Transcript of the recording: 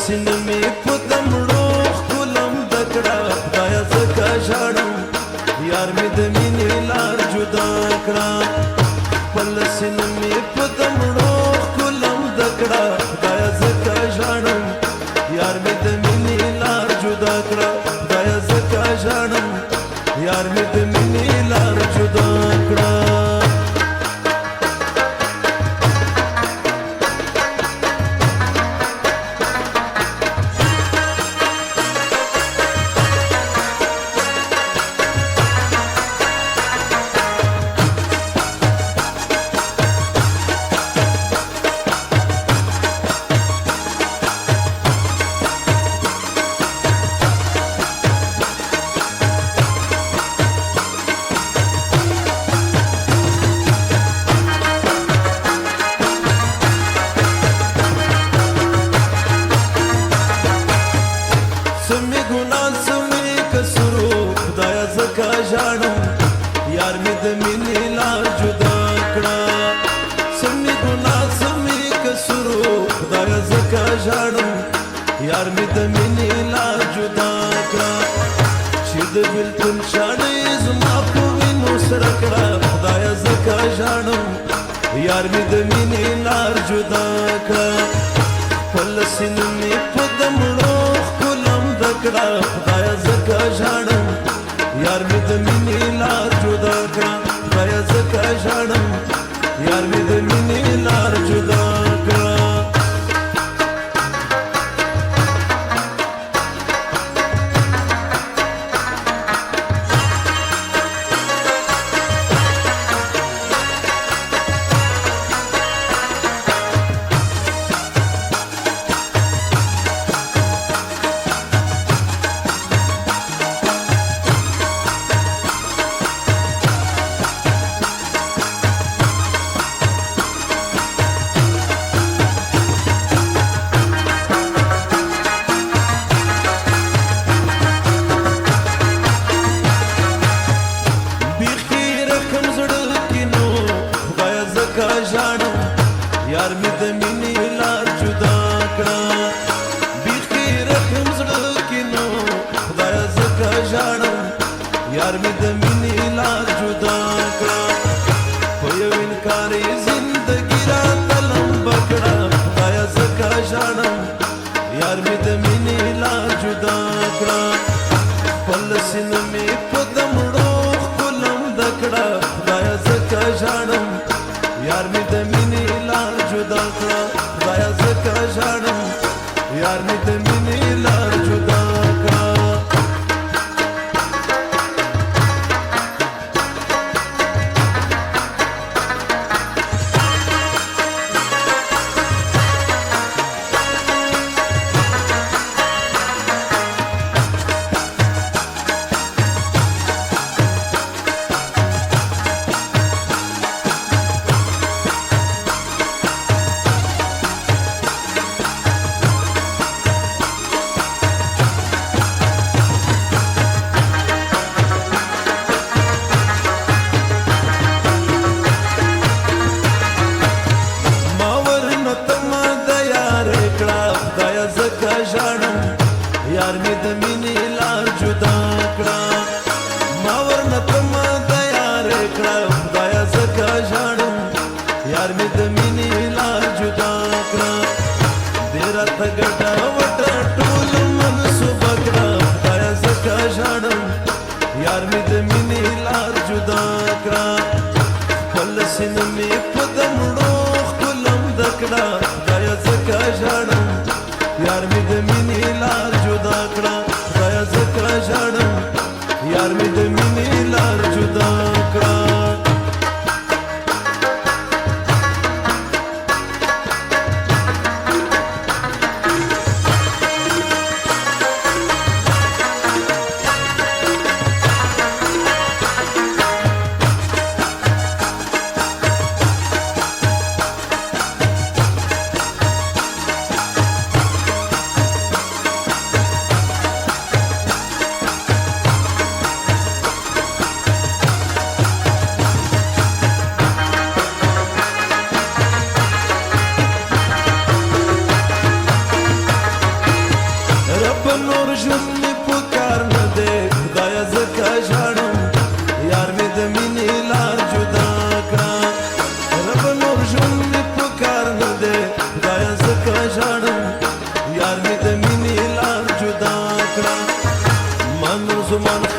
سینه مې په دمړو ښکلم دکړه خدایه ځکه ژاړم یار مې د مینې لار جدا کړه خپل سینه مې په دمړو ښکلم دکړه خدایه ځکه ژاړم یار مې د مینې لار جدا کړه خدایه ځکه ژاړم یار مې د مینې لار جدا کړه سمې ګناه سمې کسرو خدایه ځکه ژاړم یار مې د مینې لار جدا کړه سمې ګناه سمې کسرو خدایه ځکه ژاړم یار مې د مینې لار جدا کړه چې د بېلتون شاړې زما په وینو سره کړه خدایه ځکه ژاړم یار مې د مینې لار جدا کړه خپل سینه مې په دمړو دکړه خدایه ځکه ژاړم یار مې د مینې لار جدا کړه خدایه ځکه ژاړم یار مې د مینې لار جدا کړه یار مې د مینې لار جدا کړه بیخي رحم زړه کې نو خدایه ځکه ژاړم یار مې د مینې لار جدا کړه په یو انکار یې زندګي راته لمبه کړه خدایه ځکه ژاړم یار مې د مینې لار جدا کړه خپل سینه مې په دمړو ښکلم دکړه خدایه ځکه ژاړم یار مې د مینې لار جدا کړه خدایه ځکه ژاړم یار مې د مینې لار جدا کړه یار مې د مینې لار جدا کړه ما ورنه تمه د یارې کړه خدایه ځکه ژاړم یار مې د مینې لار جدا کړه دې راته ګټه وټه ټول منسوبه کړه خدایه ځکه ژاړم یار مې د مینې لار جدا کړه خپل سینه مې په دمړو ښکلم دکړه خدایه ځکه ژاړم یار مې د مینې لار جدا کړه خدایه ځکه ژاړم یار مې د مینې لار جدا کړه ژوند مې په کار نه دی خدایه ځکه ژاړم یار مې د مینې لار جدا کړه ربه نور ژوند مې په کار نه دی خدایه ځکه ژاړم یار مې د مینې لار جدا کړه ما نور زمان